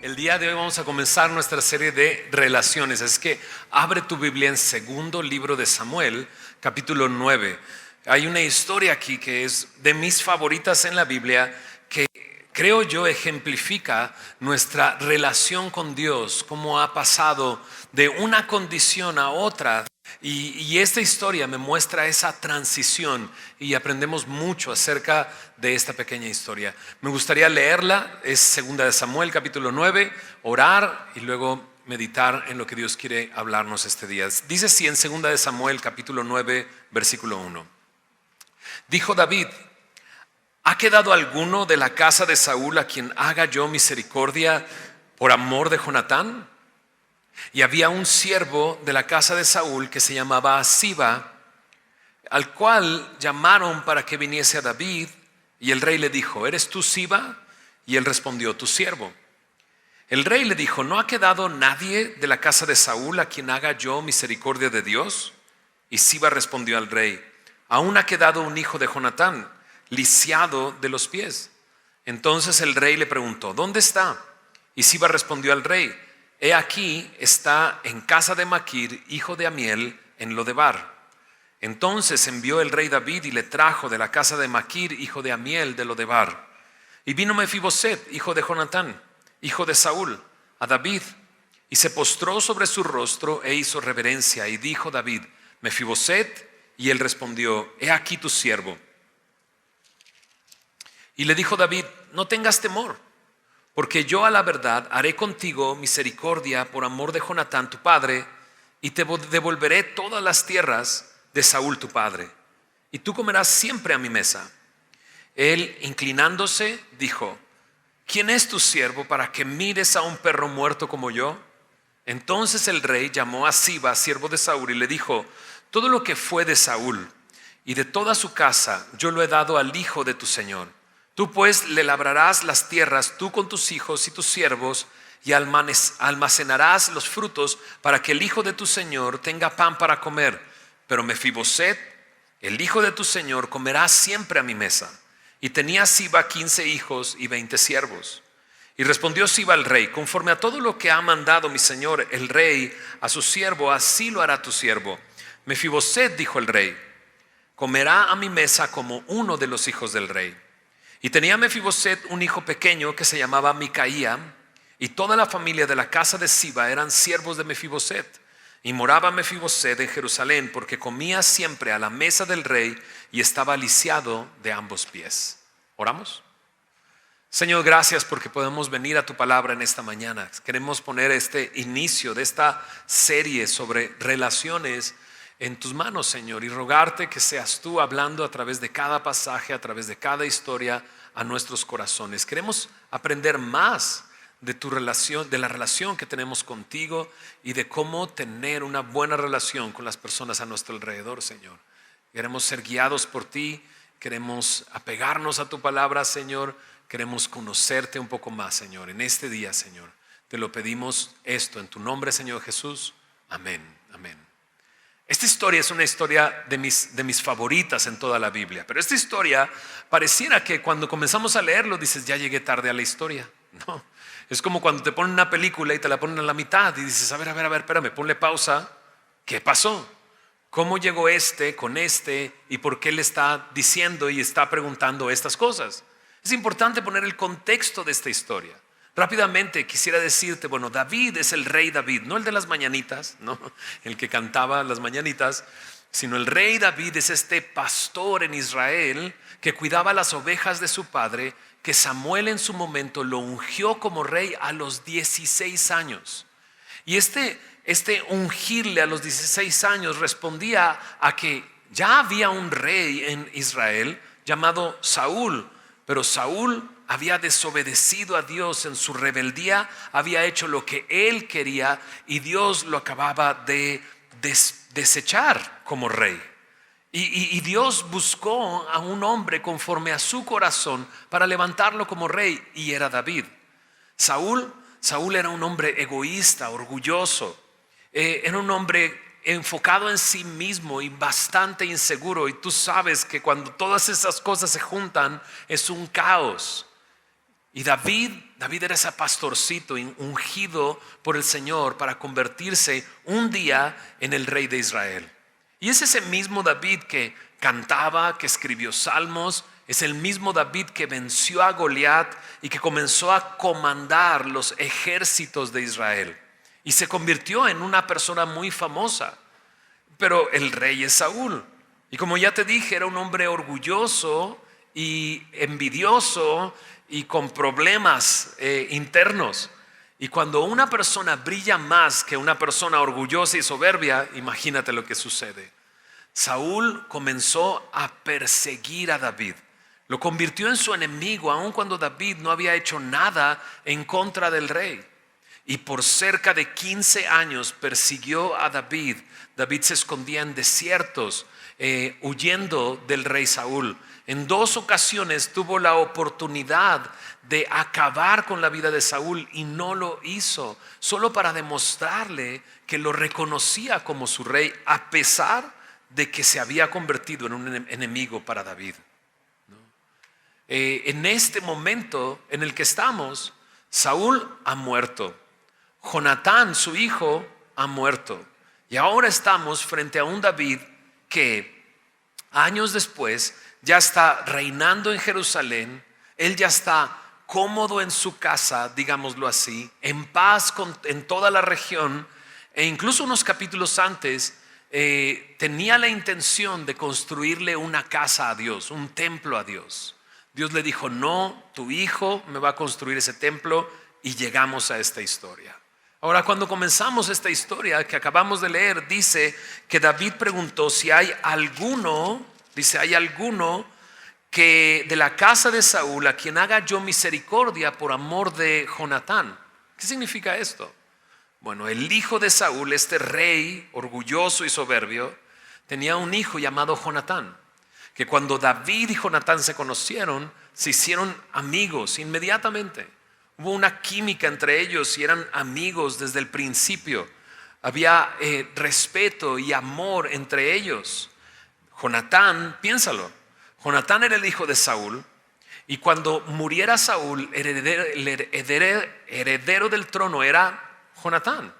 El día de hoy vamos a comenzar nuestra serie de relaciones. Es que abre tu Biblia en segundo libro de Samuel, capítulo 9. Hay una historia aquí que es de mis favoritas en la Biblia, que creo yo ejemplifica nuestra relación con Dios, cómo ha pasado de una condición a otra. Y esta historia me muestra esa transición y aprendemos mucho acerca de esta pequeña historia. Me gustaría leerla, es segunda de Samuel capítulo 9, orar y luego meditar en lo que Dios quiere hablarnos este día. Dice así en segunda de Samuel capítulo 9 versículo 1. Dijo David: ¿ha quedado alguno de la casa de Saúl a quien haga yo misericordia por amor de Jonatán? Y había un siervo de la casa de Saúl que se llamaba Siba, al cual llamaron para que viniese a David. Y el rey le dijo: ¿eres tú Siba? Y él respondió: tu siervo. El rey le dijo: ¿no ha quedado nadie de la casa de Saúl a quien haga yo misericordia de Dios? Y Siba respondió al rey: aún ha quedado un hijo de Jonatán, lisiado de los pies. Entonces el rey le preguntó: ¿dónde está? Y Siba respondió al rey: he aquí, está en casa de Maquir, hijo de Amiel, en Lodebar. Entonces envió el rey David y le trajo de la casa de Maquir, hijo de Amiel, de Lodebar. Y vino Mefiboset, hijo de Jonatán, hijo de Saúl, a David, y se postró sobre su rostro e hizo reverencia. Y dijo David: Mefiboset. Y él respondió: he aquí tu siervo. Y le dijo David: no tengas temor, porque yo a la verdad haré contigo misericordia por amor de Jonatán tu padre, y te devolveré todas las tierras de Saúl tu padre, y tú comerás siempre a mi mesa. Él, inclinándose, dijo: ¿quién es tu siervo para que mires a un perro muerto como yo? Entonces el rey llamó a Siba, siervo de Saúl, y le dijo: todo lo que fue de Saúl y de toda su casa yo lo he dado al hijo de tu señor. Tú pues le labrarás las tierras, tú con tus hijos y tus siervos, y almacenarás los frutos para que el hijo de tu señor tenga pan para comer. Pero Mefiboset, el hijo de tu señor, comerá siempre a mi mesa. Y tenía Siba 15 hijos y 20 siervos. Y respondió Siba al rey: conforme a todo lo que ha mandado mi señor el rey a su siervo, así lo hará tu siervo. Mefiboset, dijo el rey, comerá a mi mesa como uno de los hijos del rey. Y tenía Mefiboset un hijo pequeño que se llamaba Micaía, y toda la familia de la casa de Siba eran siervos de Mefiboset. Y moraba Mefiboset en Jerusalén, porque comía siempre a la mesa del rey y estaba lisiado de ambos pies. ¿Oramos? Señor, gracias porque podemos venir a tu palabra en esta mañana. Queremos poner este inicio de esta serie sobre relaciones en tus manos, Señor, y rogarte que seas tú hablando a través de cada pasaje, a través de cada historia a nuestros corazones. Queremos aprender más de tu relación, de la relación que tenemos contigo y de cómo tener una buena relación con las personas a nuestro alrededor, Señor. Queremos ser guiados por ti, queremos apegarnos a tu palabra, Señor. Queremos conocerte un poco más, Señor, en este día, Señor. Te lo pedimos esto en tu nombre, Señor Jesús. Amén, amén. Esta historia es una historia de mis favoritas en toda la Biblia. Pero esta historia pareciera que cuando comenzamos a leerlo dices: ya llegué tarde a la historia. No, es como cuando te ponen una película y te la ponen a la mitad y dices: a ver, espérame, ponle pausa. ¿Qué pasó? ¿Cómo llegó con este? ¿Y por qué le está diciendo y está preguntando estas cosas? Es importante poner el contexto de esta historia. Rápidamente quisiera decirte, bueno, David es el rey David, no el de las mañanitas, no el que cantaba las mañanitas, sino el rey David es este pastor en Israel que cuidaba las ovejas de su padre, que Samuel en su momento lo ungió como rey a los 16 años. Y este ungirle a los 16 años respondía a que ya había un rey en Israel llamado Saúl, pero Saúl había desobedecido a Dios en su rebeldía, había hecho lo que él quería y Dios lo acababa de desechar como rey. Y Dios buscó a un hombre conforme a su corazón para levantarlo como rey, y era David. Saúl era un hombre egoísta, orgulloso, era un hombre enfocado en sí mismo y bastante inseguro. Y tú sabes que cuando todas esas cosas se juntan es un caos. Y David era ese pastorcito ungido por el Señor para convertirse un día en el rey de Israel. Y es ese mismo David que cantaba, que escribió salmos. Es el mismo David que venció a Goliat y que comenzó a comandar los ejércitos de Israel. Y se convirtió en una persona muy famosa. Pero el rey es Saúl. Y como ya te dije, era un hombre orgulloso y envidioso y con problemas internos. Y cuando una persona brilla más que una persona orgullosa y soberbia, imagínate lo que sucede. Saúl comenzó a perseguir a David. Lo convirtió en su enemigo, aun cuando David no había hecho nada en contra del rey. Y por cerca de 15 años persiguió a David. David se escondía en desiertos, huyendo del rey Saúl. En 2 ocasiones tuvo la oportunidad de acabar con la vida de Saúl y no lo hizo, solo para demostrarle que lo reconocía como su rey, a pesar de que se había convertido en un enemigo para David. En este momento en el que estamos, Saúl ha muerto. Jonatán, su hijo, ha muerto. Y ahora estamos frente a un David que años después ya está reinando en Jerusalén. Él ya está cómodo en su casa, digámoslo así, en paz en toda la región. E incluso unos capítulos antes tenía la intención de construirle una casa a Dios, un templo a Dios. Dios le dijo: no, tu hijo me va a construir ese templo. Y llegamos a esta historia. Ahora, cuando comenzamos esta historia que acabamos de leer, dice que David preguntó si hay alguno, que de la casa de Saúl a quien haga yo misericordia por amor de Jonatán. ¿Qué significa esto? Bueno, el hijo de Saúl, este rey orgulloso y soberbio, tenía un hijo llamado Jonatán, que cuando David y Jonatán se conocieron, se hicieron amigos inmediatamente. Hubo una química entre ellos y eran amigos desde el principio. Había respeto y amor entre ellos. Jonatán, piénsalo, Jonatán era el hijo de Saúl, y cuando muriera Saúl, el heredero del trono era Jonatán.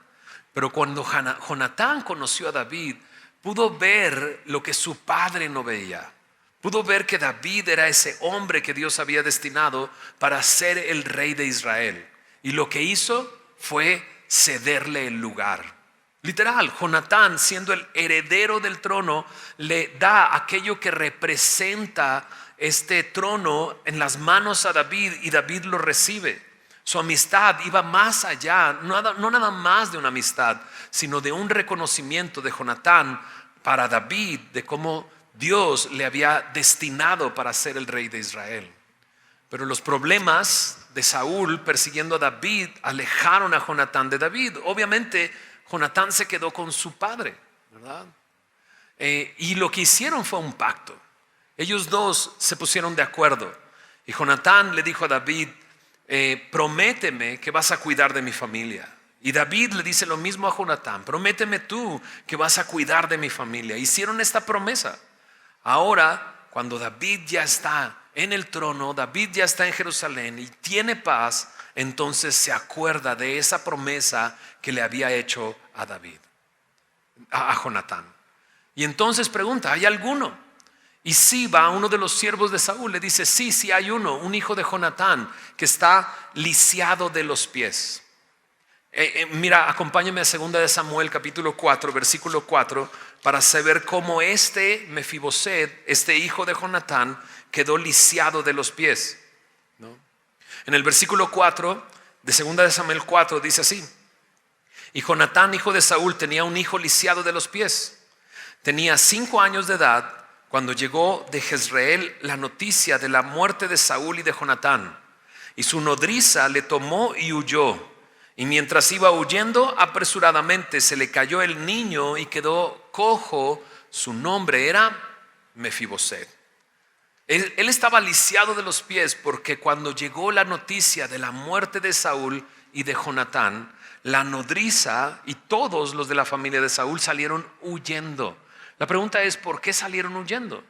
Pero cuando Jonatán conoció a David, pudo ver lo que su padre no veía. Pudo ver que David era ese hombre que Dios había destinado para ser el rey de Israel. Y lo que hizo fue cederle el lugar. Literal, Jonatán, siendo el heredero del trono, le da aquello que representa este trono en las manos a David, y David lo recibe. Su amistad iba más allá, no nada más de una amistad, sino de un reconocimiento de Jonatán para David, de cómo Dios le había destinado para ser el rey de Israel. Pero los problemas de Saúl persiguiendo a David alejaron a Jonatán de David. Obviamente Jonatán se quedó con su padre, ¿verdad? Y lo que hicieron fue un pacto. Ellos dos se pusieron de acuerdo. Y Jonatán le dijo a David: prométeme que vas a cuidar de mi familia. Y David le dice lo mismo a Jonatán: prométeme tú que vas a cuidar de mi familia. Hicieron esta promesa. Ahora, cuando David ya está en el trono, David ya está en Jerusalén y tiene paz, entonces se acuerda de esa promesa que le había hecho a David, a Jonatán. Y entonces pregunta: ¿hay alguno? Y sí, va a uno de los siervos de Saúl, le dice: sí hay uno, un hijo de Jonatán que está lisiado de los pies. Mira, acompáñame a 2 de Samuel capítulo 4, versículo 4, para saber cómo este Mefiboset, este hijo de Jonatán, quedó lisiado de los pies, ¿no? En el versículo 4 de 2 de Samuel 4 dice así: y Jonatán, hijo de Saúl, tenía un hijo lisiado de los pies. Tenía 5 años de edad cuando llegó de Jezreel la noticia de la muerte de Saúl y de Jonatán. Y su nodriza le tomó y huyó. Y mientras iba huyendo apresuradamente, se le cayó el niño y quedó cojo. Su nombre era Mefiboset. Él estaba lisiado de los pies porque cuando llegó la noticia de la muerte de Saúl y de Jonatán, la nodriza y todos los de la familia de Saúl salieron huyendo. La pregunta es, ¿por qué salieron huyendo?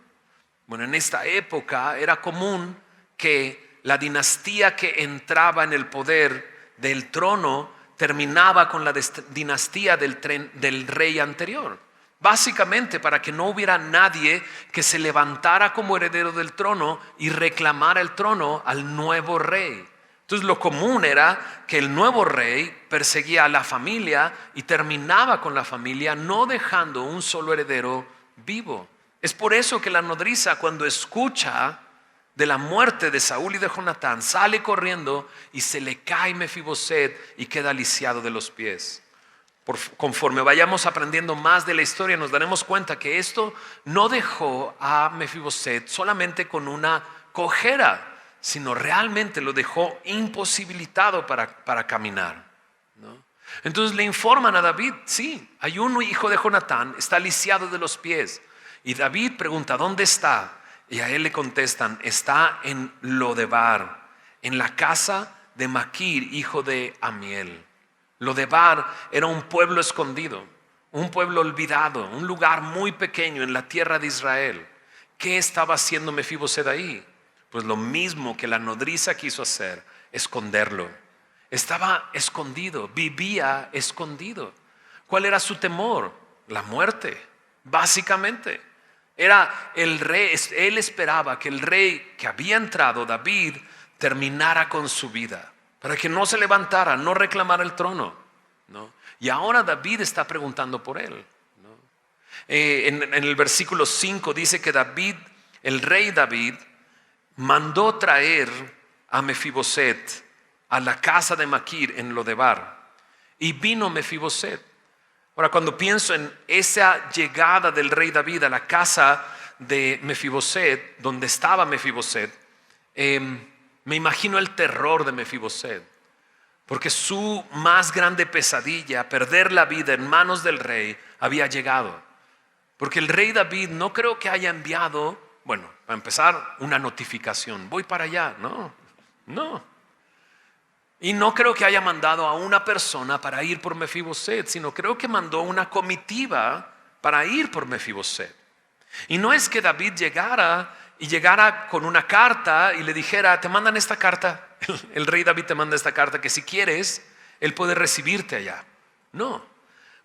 Bueno, en esta época era común que la dinastía que entraba en el poder del trono terminaba con la dinastía del rey anterior. Básicamente para que no hubiera nadie que se levantara como heredero del trono y reclamara el trono al nuevo rey. Entonces lo común era que el nuevo rey perseguía a la familia y terminaba con la familia, no dejando un solo heredero vivo. Es por eso que la nodriza, cuando escucha de la muerte de Saúl y de Jonatán, sale corriendo y se le cae Mefiboset y queda lisiado de los pies. Conforme vayamos aprendiendo más de la historia, nos daremos cuenta que esto no dejó a Mefiboset solamente con una cojera, sino realmente lo dejó imposibilitado para caminar, ¿no? Entonces le informan a David, sí, hay un hijo de Jonatán, está lisiado de los pies. Y David pregunta, ¿dónde está? Y a él le contestan, está en Lodebar, en la casa de Maquir, hijo de Amiel. Lodebar era un pueblo escondido, un pueblo olvidado, un lugar muy pequeño en la tierra de Israel. ¿Qué estaba haciendo Mefiboset ahí? Pues lo mismo que la nodriza quiso hacer, esconderlo. Estaba escondido, vivía escondido. ¿Cuál era su temor? La muerte, básicamente. Era el rey, él esperaba que el rey que había entrado, David, terminara con su vida, para que no se levantara, no reclamara el trono, ¿no? Y ahora David está preguntando por él, ¿no? En el versículo 5 dice que David, el rey David, mandó traer a Mefiboset a la casa de Maquir en Lodebar, y vino Mefiboset. Ahora, cuando pienso en esa llegada del rey David a la casa de Mefiboset, donde estaba Mefiboset, me imagino el terror de Mefiboset, porque su más grande pesadilla, perder la vida en manos del rey, había llegado. Porque el rey David no creo que haya enviado, bueno, para empezar, una notificación, voy para allá, no. Y no creo que haya mandado a una persona para ir por Mefiboset, sino creo que mandó una comitiva para ir por Mefiboset. Y no es que David llegara con una carta y le dijera, te mandan esta carta, el rey David te manda esta carta que si quieres, él puede recibirte allá. No,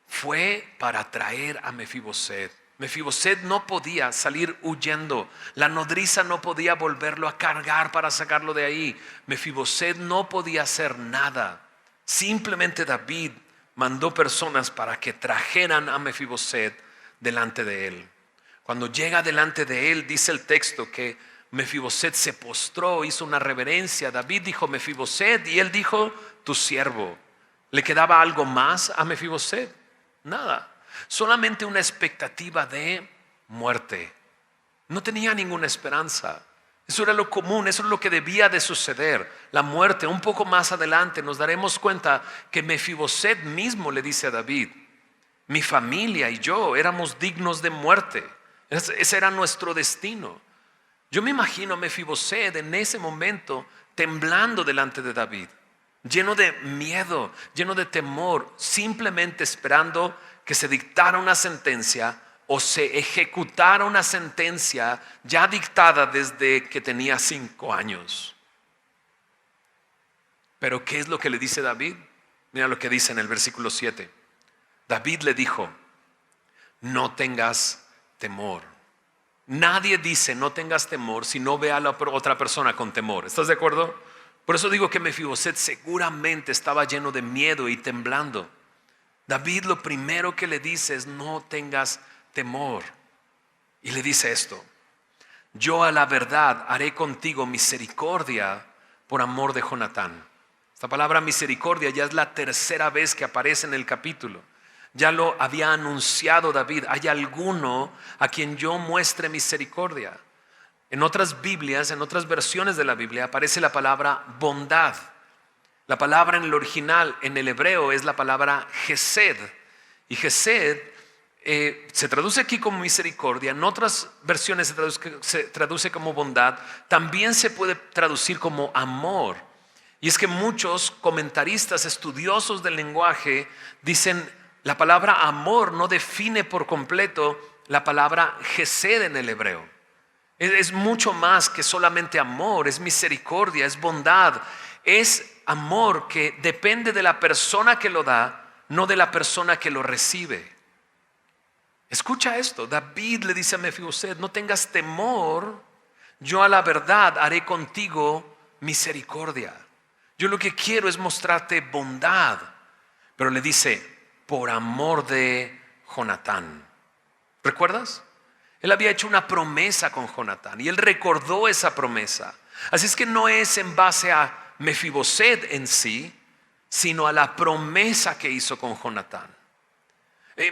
fue para traer a Mefiboset. Mefiboset no podía salir huyendo. La nodriza no podía volverlo a cargar para sacarlo de ahí. Mefiboset no podía hacer nada. Simplemente David mandó personas para que trajeran a Mefiboset delante de él. Cuando llega delante de él, dice el texto que Mefiboset se postró, hizo una reverencia. David dijo, Mefiboset, y él dijo, tu siervo. ¿Le quedaba algo más a Mefiboset? Nada. Solamente una expectativa de muerte. No tenía ninguna esperanza. Eso era lo común, eso es lo que debía de suceder, la muerte. Un poco más adelante nos daremos cuenta que Mefiboset mismo le dice a David, mi familia y yo éramos dignos de muerte. Ese era nuestro destino. Yo me imagino a Mefiboset en ese momento temblando delante de David, lleno de miedo, lleno de temor, simplemente esperando que se dictara una sentencia o se ejecutara una sentencia ya dictada desde que tenía 5 años. Pero ¿qué es lo que le dice David? Mira lo que dice en el versículo 7. David le dijo, no tengas temor. Nadie dice no tengas temor si no ve a la otra persona con temor. ¿Estás de acuerdo? Por eso digo que Mefiboset seguramente estaba lleno de miedo y temblando. David lo primero que le dice es no tengas temor. Y le dice esto, yo a la verdad haré contigo misericordia por amor de Jonatán. Esta palabra misericordia ya es la 3ª vez que aparece en el capítulo. Ya lo había anunciado David, hay alguno a quien yo muestre misericordia. En otras Biblias, en otras versiones de la Biblia aparece la palabra bondad. La palabra en el original, en el hebreo, es la palabra gesed. Y gesed se traduce aquí como misericordia. En otras versiones se traduce como bondad. También se puede traducir como amor. Y es que muchos comentaristas estudiosos del lenguaje dicen la palabra amor no define por completo la palabra gesed en el hebreo. Es mucho más que solamente amor, es misericordia, es bondad, es amor que depende de la persona que lo da, no de la persona que lo recibe. Escucha esto, David le dice a Mefiboset, no tengas temor, yo a la verdad haré contigo misericordia. Yo lo que quiero es mostrarte bondad. Pero le dice, por amor de Jonatán. ¿Recuerdas? Él había hecho una promesa con Jonatán y él recordó esa promesa. Así es que no es en base a Mefiboset en sí, sino a la promesa que hizo con Jonatán.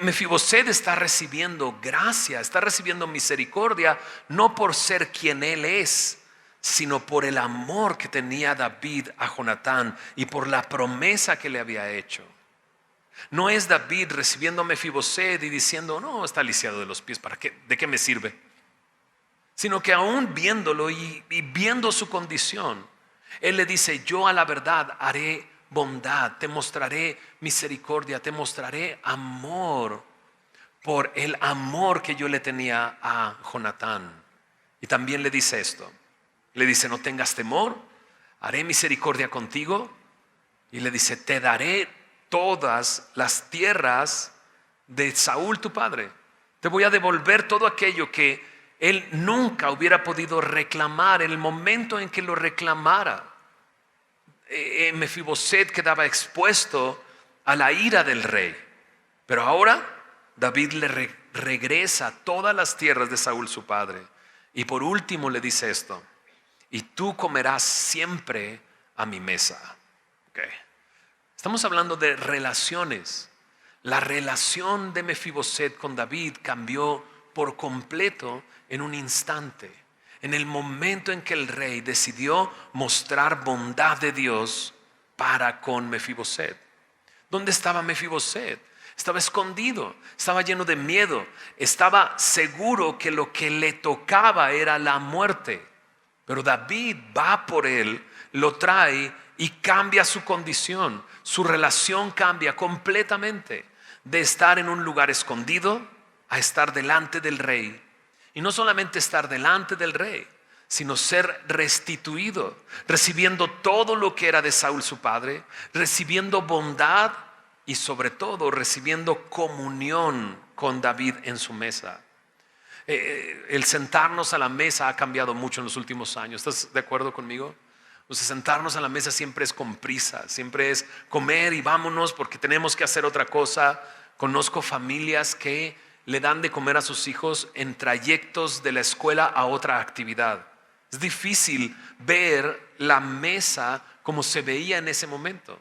Mefiboset está recibiendo gracia, está recibiendo misericordia, no por ser quien él es, sino por el amor que tenía David a Jonatán y por la promesa que le había hecho. No es David recibiendo a Mefiboset y diciendo, no, está lisiado de los pies, ¿para qué? ¿De qué me sirve? Sino que aún viéndolo y viendo su condición, él le dice, yo a la verdad haré bondad, te mostraré misericordia, te mostraré amor por el amor que yo le tenía a Jonatán. Y también le dice esto, le dice, no tengas temor, haré misericordia contigo. Y le dice, te daré todas las tierras de Saúl tu padre. Te voy a devolver todo aquello que él nunca hubiera podido reclamar en el momento en que lo reclamara. Mefiboset quedaba expuesto a la ira del rey. Pero ahora David le regresa todas las tierras de Saúl su padre. Y por último le dice esto, y tú comerás siempre a mi mesa. Okay. Estamos hablando de relaciones. La relación de Mefiboset con David cambió por completo en un instante. En el momento en que el rey decidió mostrar bondad de Dios para con Mefiboset. ¿Dónde estaba Mefiboset? Estaba escondido, estaba lleno de miedo, estaba seguro que lo que le tocaba era la muerte. Pero David va por él, lo trae y cambia su condición. Su relación cambia completamente de estar en un lugar escondido a estar delante del rey. Y no solamente estar delante del rey, sino ser restituido, recibiendo todo lo que era de Saúl su padre, recibiendo bondad y sobre todo recibiendo comunión con David en su mesa. El sentarnos a la mesa ha cambiado mucho en los últimos años. ¿Estás de acuerdo conmigo? O sea, sentarnos a la mesa siempre es con prisa, siempre es comer y vámonos porque tenemos que hacer otra cosa. Conozco familias que le dan de comer a sus hijos en trayectos de la escuela a otra actividad. Es difícil ver la mesa como se veía en ese momento.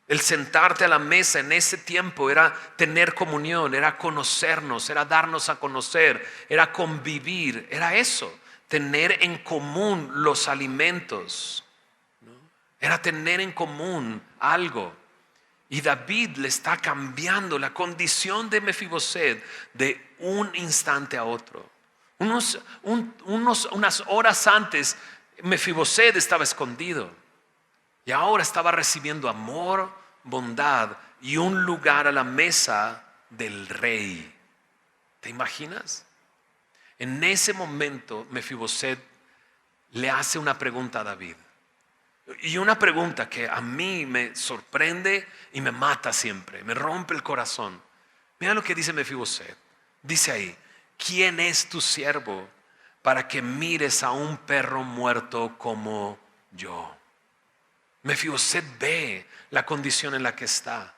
El sentarte a la mesa en ese tiempo era tener comunión, era conocernos, era darnos a conocer, era convivir, era eso, tener en común los alimentos, ¿no? Era tener en común algo. Y David le está cambiando la condición de Mefiboset de un instante a otro. Unas horas antes Mefiboset estaba escondido y ahora estaba recibiendo amor, bondad y un lugar a la mesa del rey. ¿Te imaginas? En ese momento Mefiboset le hace una pregunta a David. Y una pregunta que a mí me sorprende y me mata siempre, me rompe el corazón. Mira lo que dice Mefiboset. Dice ahí, ¿quién es tu siervo para que mires a un perro muerto como yo? Mefiboset ve la condición en la que está,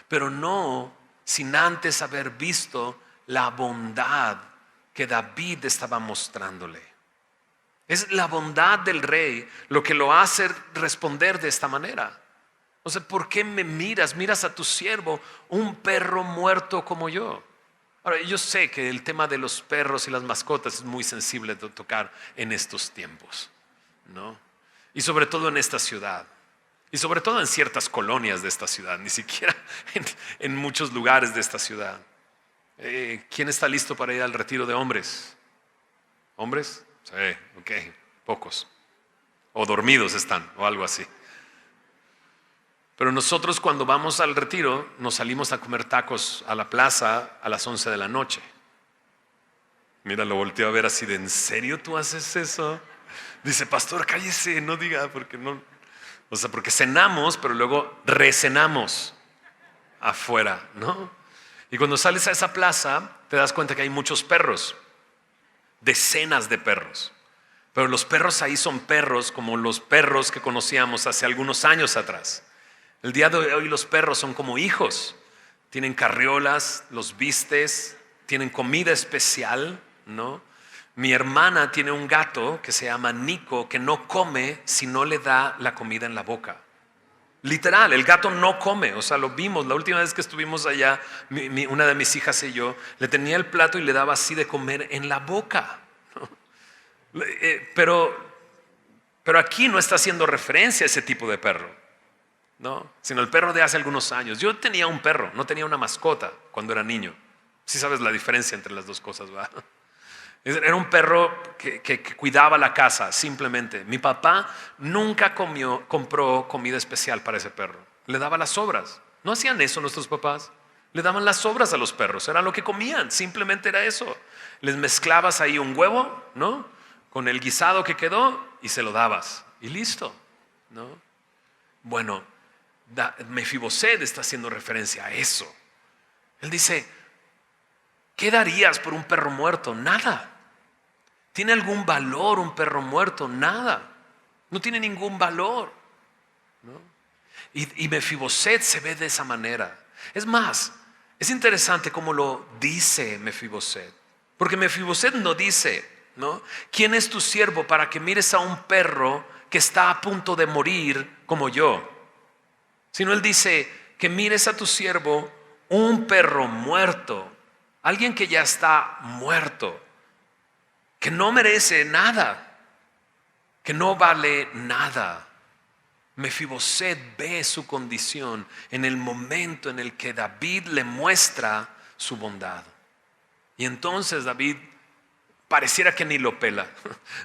pero no sin antes haber visto la bondad que David estaba mostrándole. Es la bondad del rey lo que lo hace responder de esta manera. O sea, ¿por qué me miras? Miras a tu siervo, un perro muerto como yo. Ahora, yo sé que el tema de los perros y las mascotas es muy sensible de tocar en estos tiempos, ¿no? Y sobre todo en esta ciudad. Y sobre todo en ciertas colonias de esta ciudad, ni siquiera en muchos lugares de esta ciudad. ¿Quién está listo para ir al retiro de hombres? ¿Hombres? Sí, ok, pocos. O dormidos están, o algo así. Pero nosotros cuando vamos al retiro nos salimos a comer tacos a la plaza a las 11 de la noche. Mira, lo volteo a ver así de, ¿en serio tú haces eso? Dice, pastor, cállese, no diga, porque no. O sea, porque cenamos, pero luego recenamos afuera, ¿no? Y cuando sales a esa plaza, te das cuenta que hay muchos perros, decenas de perros. Pero los perros ahí son perros como los perros que conocíamos hace algunos años atrás. El día de hoy los perros son como hijos. Tienen carriolas, los vistes, tienen comida especial, ¿no? Mi hermana tiene un gato que se llama Nico que no come si no le da la comida en la boca. Literal, el gato no come, o sea, lo vimos la última vez que estuvimos allá, una de mis hijas y yo, le tenía el plato y le daba así de comer en la boca. Pero aquí no está haciendo referencia a ese tipo de perro, ¿no? Sino el perro de hace algunos años. Yo tenía un perro, no tenía una mascota cuando era niño. Sí sabes la diferencia entre las dos cosas, ¿va? Era un perro que cuidaba la casa, simplemente. Mi papá nunca compró comida especial para ese perro. Le daba las sobras. ¿No hacían eso nuestros papás? Le daban las sobras a los perros. Era lo que comían, simplemente era eso. Les mezclabas ahí un huevo, ¿no? Con el guisado que quedó y se lo dabas. Y listo, ¿no? Bueno, Mefiboset está haciendo referencia a eso. Él dice, ¿qué darías por un perro muerto? Nada. ¿Tiene algún valor un perro muerto? Nada. No tiene ningún valor, ¿no? Y Mefiboset se ve de esa manera. Es más, es interesante cómo lo dice Mefiboset. Porque Mefiboset no dice, ¿no? ¿Quién es tu siervo para que mires a un perro que está a punto de morir como yo? Sino él dice que mires a tu siervo un perro muerto. Alguien que ya está muerto. Que no merece nada, que no vale nada. Mefiboset ve su condición en el momento en el que David le muestra su bondad. Y entonces David pareciera que ni lo pela.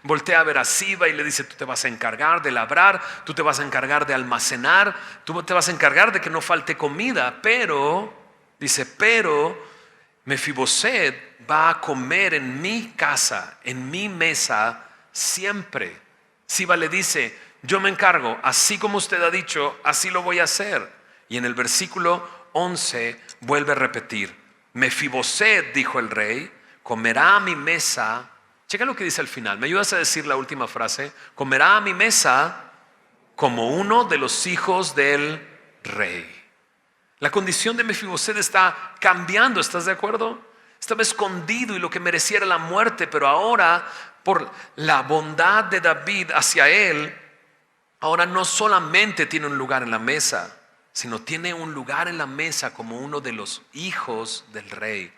Voltea a ver a Siba y le dice, tú te vas a encargar de labrar, tú te vas a encargar de almacenar, tú te vas a encargar de que no falte comida. Pero, dice, Mefiboset va a comer en mi casa, en mi mesa, siempre. Siba le dice, yo me encargo, así como usted ha dicho, así lo voy a hacer. Y en el versículo 11 vuelve a repetir, Mefiboset, dijo el rey, comerá a mi mesa. Checa lo que dice al final, ¿me ayudas a decir la última frase? Comerá a mi mesa como uno de los hijos del rey. La condición de Mefiboset está cambiando, ¿estás de acuerdo? Estaba escondido y lo que merecía era la muerte, pero ahora, por la bondad de David hacia él, ahora no solamente tiene un lugar en la mesa, sino tiene un lugar en la mesa como uno de los hijos del rey.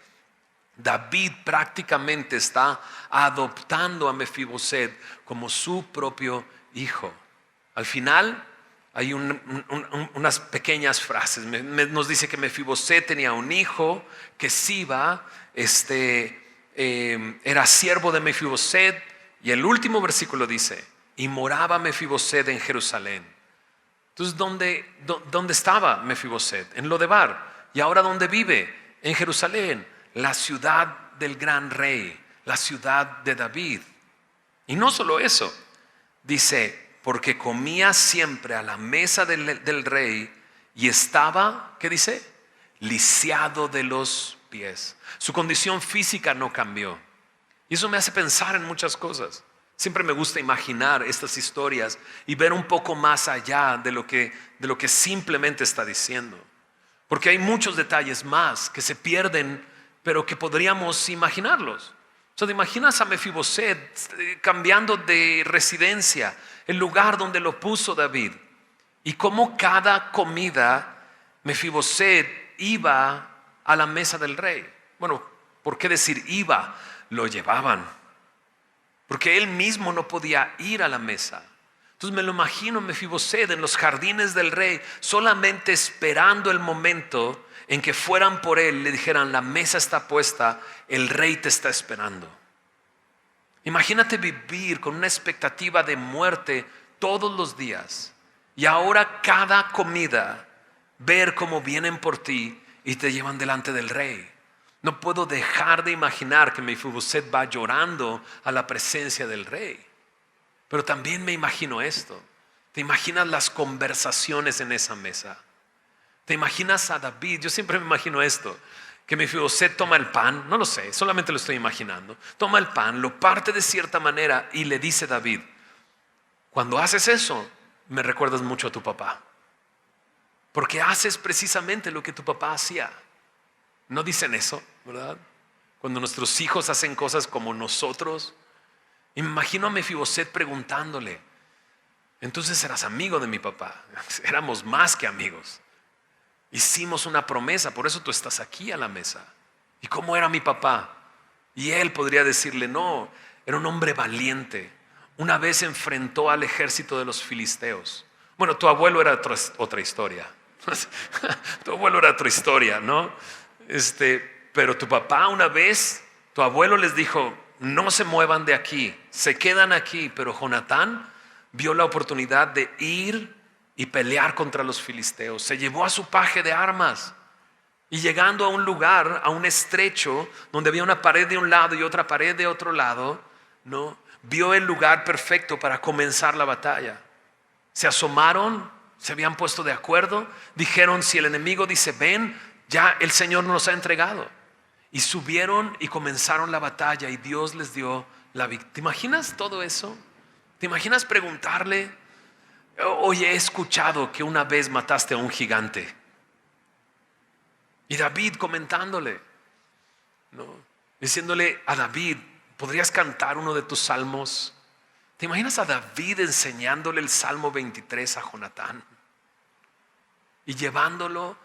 David prácticamente está adoptando a Mefiboset como su propio hijo. Al final hay unas pequeñas frases. Nos dice que Mefiboset tenía un hijo, que Siba era siervo de Mefiboset. Y el último versículo dice, y moraba Mefiboset en Jerusalén. Entonces, ¿dónde estaba Mefiboset? En Lodebar. ¿Y ahora dónde vive? En Jerusalén, la ciudad del gran rey, la ciudad de David. Y no solo eso, dice, porque comía siempre a la mesa del rey y estaba, ¿qué dice? Lisiado de los pies. Su condición física no cambió. Y eso me hace pensar en muchas cosas. Siempre me gusta imaginar estas historias y ver un poco más allá de lo que simplemente está diciendo. Porque hay muchos detalles más que se pierden, pero que podríamos imaginarlos. O sea, ¿te imaginas a Mefiboset cambiando de residencia, el lugar donde lo puso David? Y cómo cada comida Mefiboset iba a la mesa del rey. Bueno, ¿por qué decir iba? Lo llevaban. Porque él mismo no podía ir a la mesa. Entonces me lo imagino Mefiboset en los jardines del rey, solamente esperando el momento en que fueran por él, le dijeran, la mesa está puesta, el rey te está esperando. Imagínate vivir con una expectativa de muerte todos los días Y ahora cada comida, ver cómo vienen por ti y te llevan delante del rey. No puedo dejar de imaginar que Mefiboset va llorando a la presencia del rey. Pero también me imagino esto. ¿Te imaginas las conversaciones en esa mesa? ¿Te imaginas a David? Yo siempre me imagino esto. Que Mefiboset toma el pan, no lo sé, solamente lo estoy imaginando. Toma el pan, lo parte de cierta manera y le dice a David: cuando haces eso, me recuerdas mucho a tu papá. Porque haces precisamente lo que tu papá hacía. No dicen eso, ¿verdad? Cuando nuestros hijos hacen cosas como nosotros. Y me imagino a Mefiboset preguntándole: entonces eras amigo de mi papá. Éramos más que amigos. Hicimos una promesa, por eso tú estás aquí a la mesa. ¿Y cómo era mi papá? Y él podría decirle: no, era un hombre valiente. Una vez enfrentó al ejército de los filisteos. Bueno, tu abuelo era otra historia. Tu abuelo era otra historia, ¿no? Pero tu papá una vez, tu abuelo les dijo: no se muevan de aquí, se quedan aquí. Pero Jonatán vio la oportunidad de ir y pelear contra los filisteos. Se llevó a su paje de armas y llegando a un lugar, a un estrecho donde había una pared de un lado y otra pared de otro lado, ¿no? Vio el lugar perfecto para comenzar la batalla. Se asomaron, se habían puesto de acuerdo, dijeron: si el enemigo dice ven, ya el Señor nos ha entregado. Y subieron y comenzaron la batalla y Dios les dio la victoria. ¿Te imaginas todo eso? ¿Te imaginas preguntarle: oye, he escuchado que una vez mataste a un gigante? Y David comentándole, ¿no? Diciéndole a David: ¿podrías cantar uno de tus salmos? ¿Te imaginas a David enseñándole el Salmo 23 a Jonatán? Y llevándolo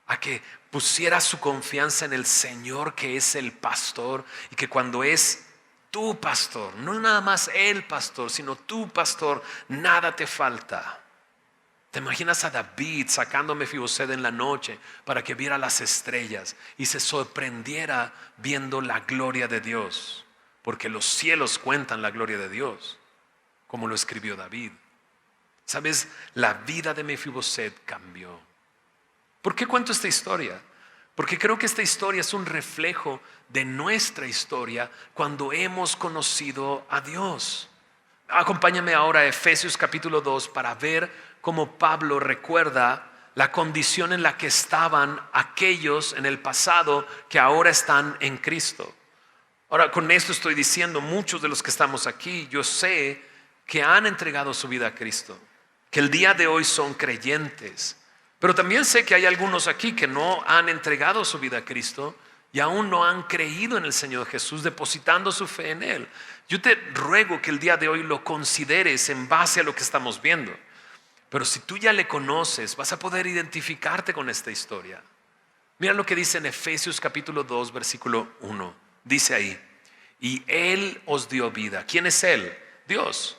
a que pusiera su confianza en el Señor, que es el pastor, y que cuando es tu pastor, no nada más el pastor, sino tu pastor, nada te falta. ¿Te imaginas a David sacando a Mefiboset en la noche para que viera las estrellas y se sorprendiera viendo la gloria de Dios? Porque los cielos cuentan la gloria de Dios, como lo escribió David. ¿Sabes? La vida de Mefiboset cambió. ¿Por qué cuento esta historia? Porque creo que esta historia es un reflejo de nuestra historia cuando hemos conocido a Dios. Acompáñame ahora a Efesios capítulo 2 para ver cómo Pablo recuerda la condición en la que estaban aquellos en el pasado que ahora están en Cristo. Ahora, con esto estoy diciendo, muchos de los que estamos aquí, yo sé que han entregado su vida a Cristo, que el día de hoy son creyentes. Pero también sé que hay algunos aquí que no han entregado su vida a Cristo y aún no han creído en el Señor Jesús, depositando su fe en Él. Yo te ruego que el día de hoy lo consideres en base a lo que estamos viendo. Pero si tú ya le conoces, vas a poder identificarte con esta historia. Mira lo que dice en Efesios capítulo 2, versículo 1. Dice ahí: y Él os dio vida. ¿Quién es Él? Dios.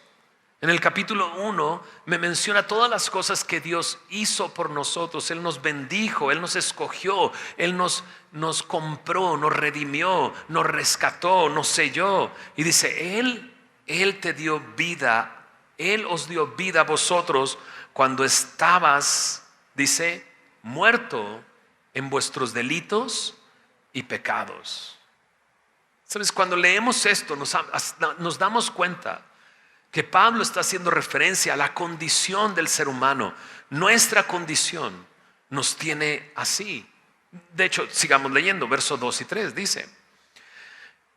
En el capítulo 1 me menciona todas las cosas que Dios hizo por nosotros. Él nos bendijo, Él nos escogió, Él nos compró, nos redimió, nos rescató, nos selló. Y dice: Él te dio vida, Él os dio vida a vosotros cuando estabas, dice, muerto en vuestros delitos y pecados. ¿Sabes? Cuando leemos esto nos damos cuenta que Pablo está haciendo referencia a la condición del ser humano. Nuestra condición nos tiene así. De hecho, sigamos leyendo, versos 2 y 3 dice: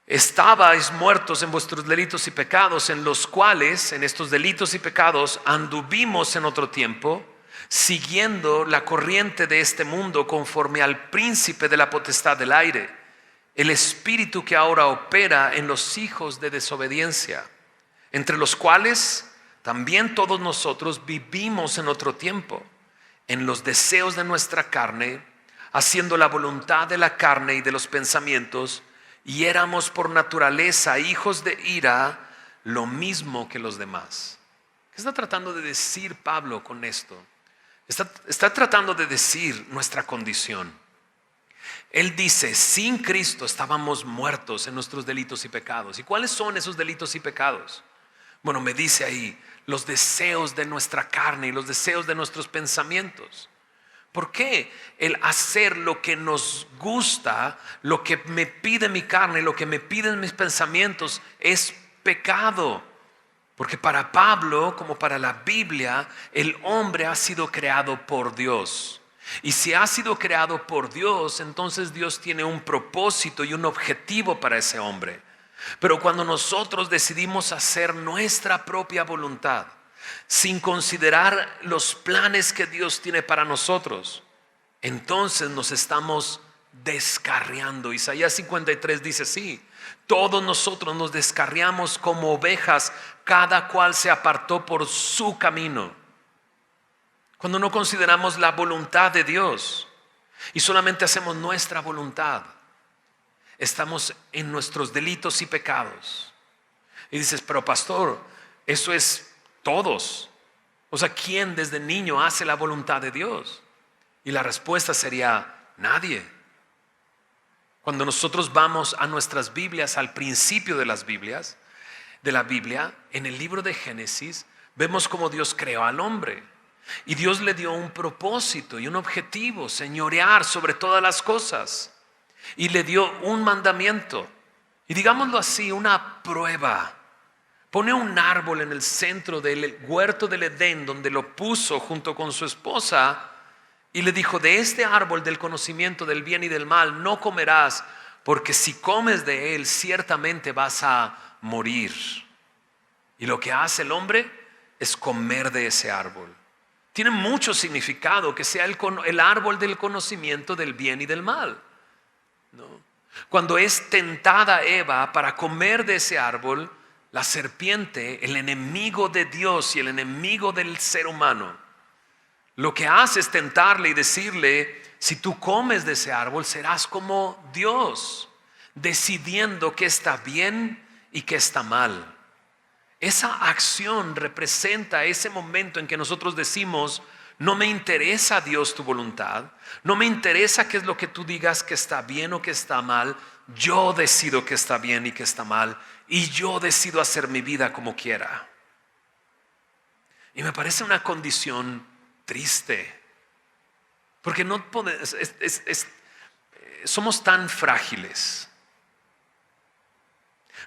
estabais muertos en vuestros delitos y pecados, en los cuales, en estos delitos y pecados, anduvimos en otro tiempo, siguiendo la corriente de este mundo, conforme al príncipe de la potestad del aire, el espíritu que ahora opera en los hijos de desobediencia, entre los cuales también todos nosotros vivimos en otro tiempo, en los deseos de nuestra carne, haciendo la voluntad de la carne y de los pensamientos, y éramos por naturaleza hijos de ira, lo mismo que los demás. ¿Qué está tratando de decir Pablo con esto? Está tratando de decir nuestra condición. Él dice: sin Cristo estábamos muertos en nuestros delitos y pecados. ¿Y cuáles son esos delitos y pecados? Bueno, me dice ahí los deseos de nuestra carne y los deseos de nuestros pensamientos. ¿Por qué el hacer lo que nos gusta, lo que me pide mi carne, lo que me piden mis pensamientos es pecado? Porque para Pablo, como para la Biblia, el hombre ha sido creado por Dios. Y si ha sido creado por Dios, entonces Dios tiene un propósito y un objetivo para ese hombre. Pero cuando nosotros decidimos hacer nuestra propia voluntad, sin considerar los planes que Dios tiene para nosotros, entonces nos estamos descarriando. Isaías 53 dice así: todos nosotros nos descarriamos como ovejas, cada cual se apartó por su camino. Cuando no consideramos la voluntad de Dios y solamente hacemos nuestra voluntad, estamos en nuestros delitos y pecados. Y dices, pero pastor, eso es todos. O sea, ¿quién desde niño hace la voluntad de Dios? Y la respuesta sería nadie. Cuando nosotros vamos a nuestras Biblias, al principio de las Biblias, de la Biblia, en el libro de Génesis, vemos cómo Dios creó al hombre. Y Dios le dio un propósito y un objetivo: señorear sobre todas las cosas. Y le dio un mandamiento. Y digámoslo así, una prueba. Pone un árbol en el centro del huerto del Edén, donde lo puso junto con su esposa, y le dijo: de este árbol del conocimiento del bien y del mal no comerás, porque si comes de él ciertamente vas a morir. Y lo que hace el hombre es comer de ese árbol. Tiene mucho significado que sea el árbol del conocimiento del bien y del mal, ¿no? Cuando es tentada Eva para comer de ese árbol, la serpiente, el enemigo de Dios y el enemigo del ser humano, lo que hace es tentarle y decirle: si tú comes de ese árbol serás como Dios, decidiendo qué está bien y qué está mal. Esa acción representa ese momento en que nosotros decimos: no me interesa, Dios, tu voluntad, no me interesa qué es lo que tú digas que está bien o que está mal. Yo decido qué está bien y qué está mal, y yo decido hacer mi vida como quiera. Y me parece una condición triste, porque no podemos, somos tan frágiles.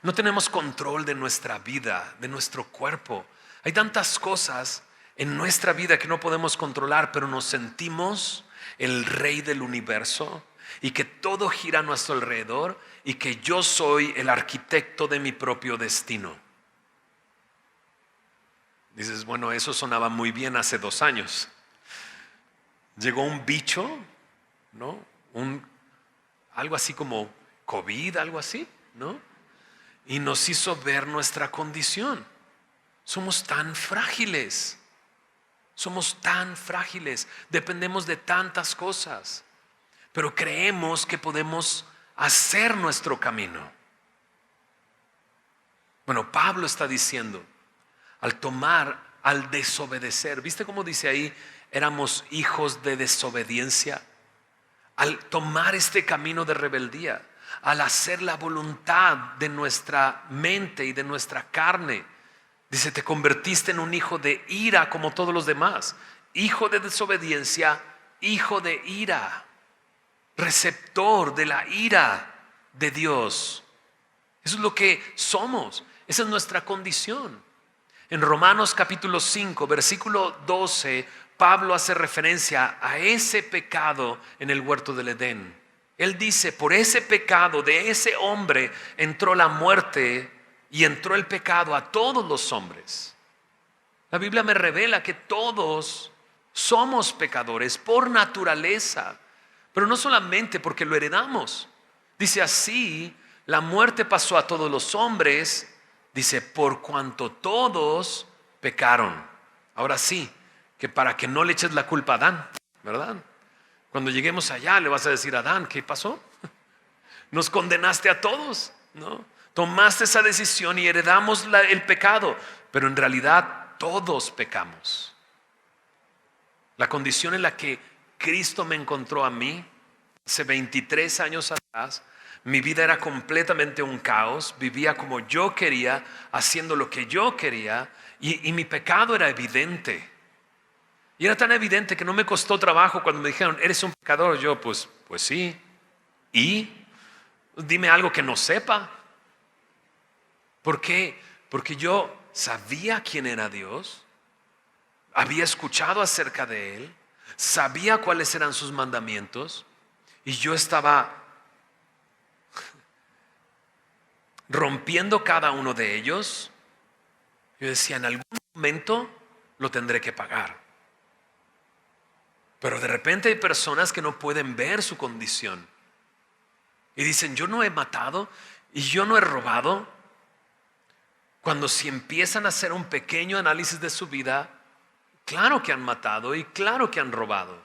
No tenemos control de nuestra vida, de nuestro cuerpo. Hay tantas cosas en nuestra vida que no podemos controlar, pero nos sentimos el rey del universo y que todo gira a nuestro alrededor y que yo soy el arquitecto de mi propio destino. Dices, bueno, eso sonaba muy bien hace 2 años. Llegó un bicho, ¿no? Algo así como COVID, algo así, ¿no? Y nos hizo ver nuestra condición. Somos tan frágiles. Somos tan frágiles. Dependemos de tantas cosas. Pero creemos que podemos hacer nuestro camino. Bueno, Pablo está diciendo, al desobedecer, ¿viste cómo dice ahí? Éramos hijos de desobediencia. Al tomar este camino de rebeldía, al hacer la voluntad de nuestra mente y de nuestra carne, dice, te convertiste en un hijo de ira como todos los demás. Hijo de desobediencia, hijo de ira, receptor de la ira de Dios. Eso es lo que somos. Esa es nuestra condición. En Romanos capítulo 5, versículo 12, Pablo hace referencia a ese pecado en el huerto del Edén. Él dice, por ese pecado de ese hombre entró la muerte y entró el pecado a todos los hombres. La Biblia me revela que todos somos pecadores por naturaleza, pero no solamente porque lo heredamos. Dice así, la muerte pasó a todos los hombres, dice, por cuanto todos pecaron. Ahora sí, que para que no le eches la culpa a Adán, ¿verdad? Cuando lleguemos allá le vas a decir a Adán, ¿qué pasó? Nos condenaste a todos, ¿no? Tomaste esa decisión y heredamos el pecado, pero en realidad todos pecamos. La condición en la que Cristo me encontró a mí hace 23 años atrás Mi vida era completamente un caos, vivía como yo quería, haciendo lo que yo quería, y mi pecado era evidente. Y era tan evidente que no me costó trabajo cuando me dijeron, eres un pecador. Yo, pues sí. ¿Y? Dime algo que no sepa. ¿Por qué? Porque yo sabía quién era Dios, había escuchado acerca de Él, sabía cuáles eran sus mandamientos, y yo estaba rompiendo cada uno de ellos. Yo decía, en algún momento lo tendré que pagar. Pero de repente hay personas que no pueden ver su condición y dicen, yo no he matado y yo no he robado. Cuando si empiezan a hacer un pequeño análisis de su vida, claro que han matado y claro que han robado.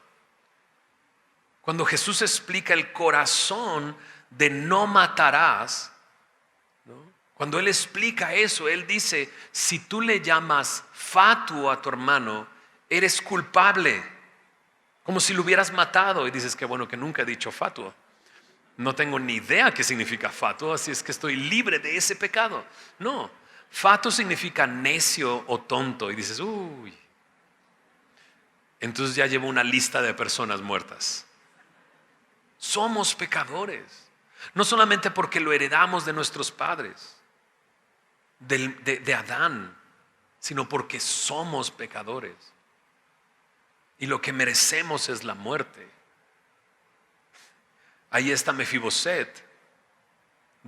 Cuando Jesús explica el corazón de no matarás, ¿no? Cuando Él explica eso, Él dice, si tú le llamas fatuo a tu hermano, eres culpable. Como si lo hubieras matado y dices, qué bueno que nunca he dicho fatuo. No tengo ni idea qué significa fatuo, así es que estoy libre de ese pecado. No, fatuo significa necio o tonto y dices, uy. Entonces ya llevo una lista de personas muertas. Somos pecadores, no solamente porque lo heredamos de nuestros padres, de Adán, sino porque somos pecadores. Y lo que merecemos es la muerte. Ahí está Mefiboset,